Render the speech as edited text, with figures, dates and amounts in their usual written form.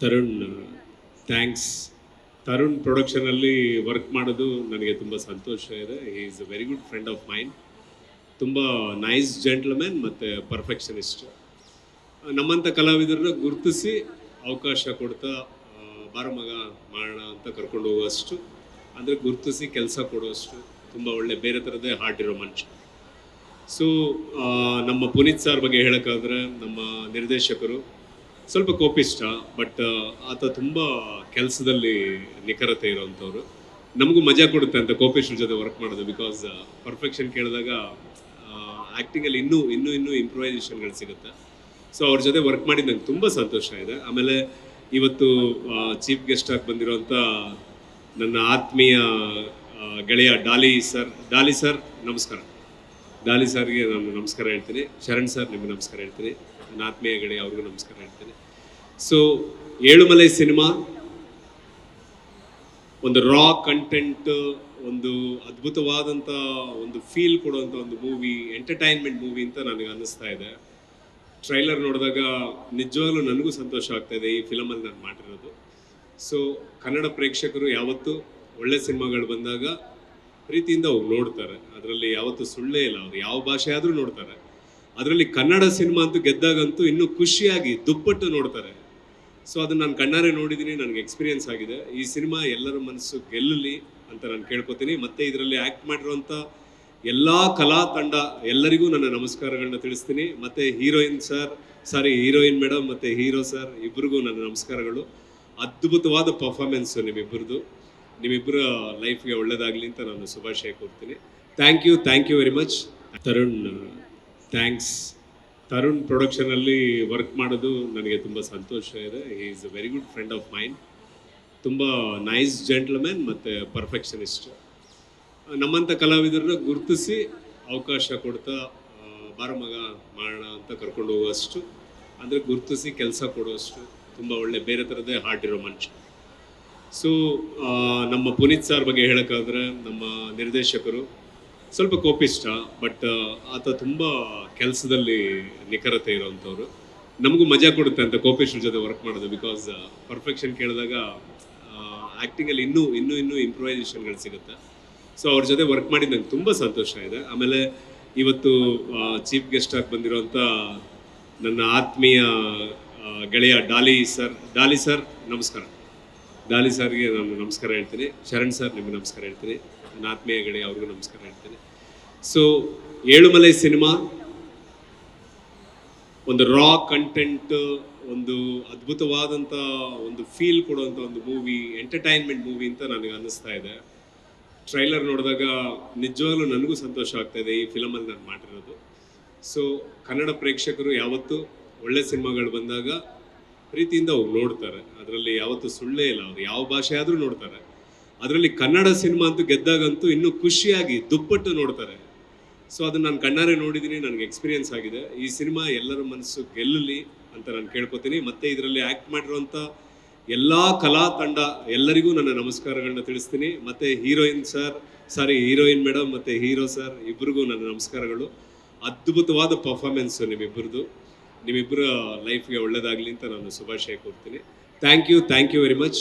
Tarun thanks. Tarun ಪ್ರೊಡಕ್ಷನಲ್ಲಿ work ಮಾಡೋದು ನನಗೆ ತುಂಬ ಸಂತೋಷ ಇದೆ. He is a very good friend of mine. ತುಂಬ ನೈಸ್ ಜೆಂಟ್ಲ್ಮ್ಯಾನ್ ಮತ್ತು ಪರ್ಫೆಕ್ಷನಿಸ್ಟ್. ನಮ್ಮಂಥ ಕಲಾವಿದರನ್ನ ಗುರುತಿಸಿ ಅವಕಾಶ ಕೊಡ್ತಾ ಬಾರ ಮಗ ಮಾಡೋಣ ಅಂತ ಕರ್ಕೊಂಡು ಹೋಗುವಷ್ಟು, ಅಂದರೆ ಗುರುತಿಸಿ ಕೆಲಸ ಕೊಡುವಷ್ಟು ತುಂಬ ಒಳ್ಳೆ ಬೇರೆ ಥರದೇ ಹಾರ್ಟ್ ಇರೋ ಮನುಷ್ಯ. ಸೊ ನಮ್ಮ ಪುನೀತ್ ಸರ್ ಬಗ್ಗೆ ಹೇಳೋಕ್ಕಾದ್ರೆ, ನಮ್ಮ ನಿರ್ದೇಶಕರು ಸ್ವಲ್ಪ ಕೋಪಿಷ್ಟ, ಬಟ್ ಆತ ತುಂಬ ಕೆಲಸದಲ್ಲಿ ನಿಖರತೆ ಇರೋವಂಥವ್ರು. ನಮಗೂ ಮಜಾ ಕೊಡುತ್ತೆ ಅಂತ ಕೋಪಿಸ್ಟ್ರ ಜೊತೆ ವರ್ಕ್ ಮಾಡೋದು. ಬಿಕಾಸ್ ಪರ್ಫೆಕ್ಷನ್ ಕೇಳಿದಾಗ ಆ್ಯಕ್ಟಿಂಗಲ್ಲಿ ಇನ್ನೂ ಇಂಪ್ರೂವೈಸೇಷನ್ಗಳು ಸಿಗುತ್ತೆ. ಸೊ ಅವ್ರ ಜೊತೆ ವರ್ಕ್ ಮಾಡಿದ್ದು ನಂಗೆ ತುಂಬ ಸಂತೋಷ ಇದೆ. ಆಮೇಲೆ ಇವತ್ತು ಚೀಫ್ ಗೆಸ್ಟ್ ಆಗಿ ಬಂದಿರೋಂಥ ನನ್ನ ಆತ್ಮೀಯ ಗೆಳೆಯ ಡಾಲಿ ಸರ್ ನಮಸ್ಕಾರ. ಡಾಲಿ ಸರ್ಗೆ ನಾನು ನಮಸ್ಕಾರ ಹೇಳ್ತೀನಿ. ಶರಣ್ ಸರ್ ನಿಮಗೆ ನಮಸ್ಕಾರ ಹೇಳ್ತೀನಿ. ನನ್ನ ಆತ್ಮೀಯ ಗೆಳೆಯ ಅವ್ರಿಗೂ ನಮಸ್ಕಾರ ಹೇಳ್ತೀನಿ. ಸೊ ಏಳುಮಲೆ ಸಿನಿಮಾ ಒಂದು ರಾ ಕಂಟೆಂಟ್, ಒಂದು ಅದ್ಭುತವಾದಂಥ ಒಂದು ಫೀಲ್ ಕೊಡುವಂಥ ಒಂದು ಮೂವಿ, ಎಂಟರ್ಟೈನ್ಮೆಂಟ್ ಮೂವಿ ಅಂತ ನನಗೆ ಅನ್ನಿಸ್ತಾ ಇದೆ. ಟ್ರೈಲರ್ ನೋಡಿದಾಗ ನಿಜವಾಗ್ಲೂ ನನಗೂ ಸಂತೋಷ ಆಗ್ತಾ ಇದೆ ಈ ಫಿಲಮಲ್ಲಿ ನಾನು ಮಾಡಿರೋದು. ಸೊ ಕನ್ನಡ ಪ್ರೇಕ್ಷಕರು ಯಾವತ್ತೂ ಒಳ್ಳೆ ಸಿನಿಮಾಗಳು ಬಂದಾಗ ಪ್ರೀತಿಯಿಂದ ಅವ್ರು ನೋಡ್ತಾರೆ. ಅದರಲ್ಲಿ ಯಾವತ್ತೂ ಸುಳ್ಳೇ ಇಲ್ಲ. ಅವ್ರು ಯಾವ ಭಾಷೆ ಆದರೂ ನೋಡ್ತಾರೆ. ಅದರಲ್ಲಿ ಕನ್ನಡ ಸಿನಿಮಾ ಅಂತೂ ಗೆದ್ದಾಗಂತೂ ಇನ್ನೂ ಖುಷಿಯಾಗಿ ದುಪ್ಪಟ್ಟು ನೋಡ್ತಾರೆ. ಸೊ ಅದನ್ನು ನಾನು ಕಣ್ಣಾರೆ ನೋಡಿದ್ದೀನಿ, ನನಗೆ ಎಕ್ಸ್ಪೀರಿಯನ್ಸ್ ಆಗಿದೆ. ಈ ಸಿನಿಮಾ ಎಲ್ಲರ ಮನಸ್ಸು ಗೆಲ್ಲಲಿ ಅಂತ ನಾನು ಕೇಳ್ಕೊತೀನಿ. ಮತ್ತು ಇದರಲ್ಲಿ ಆ್ಯಕ್ಟ್ ಮಾಡಿರುವಂಥ ಎಲ್ಲ ಕಲಾ ತಂಡ ಎಲ್ಲರಿಗೂ ನನ್ನ ನಮಸ್ಕಾರಗಳನ್ನ ತಿಳಿಸ್ತೀನಿ. ಮತ್ತು ಹೀರೋಯಿನ್ ಮೇಡಮ್ ಮತ್ತು ಹೀರೋ ಸರ್ ಇಬ್ಬರಿಗೂ ನನ್ನ ನಮಸ್ಕಾರಗಳು. ಅದ್ಭುತವಾದ ಪರ್ಫಾರ್ಮೆನ್ಸು ನಿಮ್ಮಿಬ್ಬರ ಲೈಫ್ಗೆ ಒಳ್ಳೆಯದಾಗಲಿ ಅಂತ ನಾನು ಶುಭಾಶಯ ಕೊಡ್ತೀನಿ. Thank you very much. Tarun thanks. Tarun ಪ್ರೊಡಕ್ಷನಲ್ಲಿ ವರ್ಕ್ ಮಾಡೋದು ನನಗೆ ತುಂಬ ಸಂತೋಷ ಇದೆ. He is a very good friend of mine. ತುಂಬ ನೈಸ್ ಜೆಂಟ್ಲ್ಮ್ಯಾನ್ ಮತ್ತು ಪರ್ಫೆಕ್ಷನಿಸ್ಟ್. ನಮ್ಮಂಥ ಕಲಾವಿದರನ್ನ ಗುರುತಿಸಿ ಅವಕಾಶ ಕೊಡ್ತಾ ಬಾರ ಮಗ ಮಾಡೋಣ ಅಂತ ಕರ್ಕೊಂಡು ಹೋಗುವಷ್ಟು, ಅಂದರೆ ಗುರುತಿಸಿ ಕೆಲಸ ಕೊಡುವಷ್ಟು ತುಂಬ ಒಳ್ಳೆ ಬೇರೆ ಥರದೇ ಹಾರ್ಟ್ ಇರೋ ಮನುಷ್ಯ. ಸೊ ನಮ್ಮ ಪುನೀತ್ ಸರ್ ಬಗ್ಗೆ ಹೇಳೋಕ್ಕಾದ್ರೆ, ನಮ್ಮ ನಿರ್ದೇಶಕರು ಸ್ವಲ್ಪ ಕೋಪಿಷ್ಟ, ಬಟ್ ಆತ ತುಂಬ ಕೆಲಸದಲ್ಲಿ ನಿಖರತೆ ಇರೋವಂಥವ್ರು. ನಮಗೂ ಮಜಾ ಕೊಡುತ್ತೆ ಅಂತ ಕೋಪಿಸ್ಟ್ರ ಜೊತೆ ವರ್ಕ್ ಮಾಡೋದು. ಬಿಕಾಸ್ ಪರ್ಫೆಕ್ಷನ್ ಕೇಳಿದಾಗ ಆ್ಯಕ್ಟಿಂಗಲ್ಲಿ ಇನ್ನೂ ಇಂಪ್ರೂವೈಸೇಷನ್ಗಳು ಸಿಗುತ್ತೆ. ಸೊ ಅವ್ರ ಜೊತೆ ವರ್ಕ್ ಮಾಡಿದ್ದು ನಂಗೆ ತುಂಬ ಸಂತೋಷ ಇದೆ. ಆಮೇಲೆ ಇವತ್ತು ಚೀಫ್ ಗೆಸ್ಟ್ ಆಗಿ ಬಂದಿರೋಂಥ ನನ್ನ ಆತ್ಮೀಯ ಗೆಳೆಯ ಡಾಲಿ ಸರ್ ನಮಸ್ಕಾರ. ಡಾಲಿ ಸರ್ಗೆ ನಾನು ನಮಸ್ಕಾರ ಹೇಳ್ತೀನಿ. ಶರಣ್ ಸರ್ ನಿಮಗೆ ನಮಸ್ಕಾರ ಹೇಳ್ತೀನಿ. ನನ್ನ ಆತ್ಮೀಯ ಗೆಳೆಯ ಅವ್ರಿಗೂ ನಮಸ್ಕಾರ ಹೇಳ್ತೀನಿ. ಸೊ ಏಳುಮಲೆ ಸಿನಿಮಾ ಒಂದು ರಾ ಕಂಟೆಂಟ್, ಒಂದು ಅದ್ಭುತವಾದಂಥ ಒಂದು ಫೀಲ್ ಕೊಡುವಂಥ ಒಂದು ಮೂವಿ, ಎಂಟರ್ಟೈನ್ಮೆಂಟ್ ಮೂವಿ ಅಂತ ನನಗೆ ಅನ್ನಿಸ್ತಾ ಇದೆ. ಟ್ರೈಲರ್ ನೋಡಿದಾಗ ನಿಜವಾಗ್ಲೂ ನನಗೂ ಸಂತೋಷ ಆಗ್ತಾ ಇದೆ ಈ ಫಿಲಮಲ್ಲಿ ನಾನು ಮಾಡಿರೋದು. ಸೊ ಕನ್ನಡ ಪ್ರೇಕ್ಷಕರು ಯಾವತ್ತೂ ಒಳ್ಳೆ ಸಿನಿಮಾಗಳು ಬಂದಾಗ ಪ್ರೀತಿಯಿಂದ ಅವ್ರು ನೋಡ್ತಾರೆ. ಅದರಲ್ಲಿ ಯಾವತ್ತೂ ಸುಳ್ಳೇ ಇಲ್ಲ. ಅವ್ರು ಯಾವ ಭಾಷೆ ಆದರೂ ನೋಡ್ತಾರೆ. ಅದರಲ್ಲಿ ಕನ್ನಡ ಸಿನಿಮಾ ಅಂತೂ ಗೆದ್ದಾಗಂತೂ ಇನ್ನೂ ಖುಷಿಯಾಗಿ ದುಪ್ಪಟ್ಟು ನೋಡ್ತಾರೆ. ಸೊ ಅದನ್ನು ನಾನು ಕಣ್ಣಾರೆ ನೋಡಿದ್ದೀನಿ, ನನಗೆ ಎಕ್ಸ್ಪೀರಿಯನ್ಸ್ ಆಗಿದೆ. ಈ ಸಿನಿಮಾ ಎಲ್ಲರ ಮನಸ್ಸು ಗೆಲ್ಲಲಿ ಅಂತ ನಾನು ಕೇಳ್ಕೊತೀನಿ. ಮತ್ತು ಇದರಲ್ಲಿ ಆ್ಯಕ್ಟ್ ಮಾಡಿರುವಂಥ ಎಲ್ಲ ಕಲಾ ತಂಡ ಎಲ್ಲರಿಗೂ ನನ್ನ ನಮಸ್ಕಾರಗಳನ್ನ ತಿಳಿಸ್ತೀನಿ. ಮತ್ತು ಹೀರೋಯಿನ್ ಮೇಡಮ್ ಮತ್ತು ಹೀರೋ ಸರ್ ಇಬ್ಬರಿಗೂ ನನ್ನ ನಮಸ್ಕಾರಗಳು. ಅದ್ಭುತವಾದ ಪರ್ಫಾರ್ಮೆನ್ಸು ನಿಮ್ಮಿಬ್ಬರ ಲೈಫ್ಗೆ ಒಳ್ಳೆಯದಾಗಲಿ ಅಂತ ನಾನು ಶುಭಾಶಯ ಕೊಡ್ತೀನಿ. Thank you very much.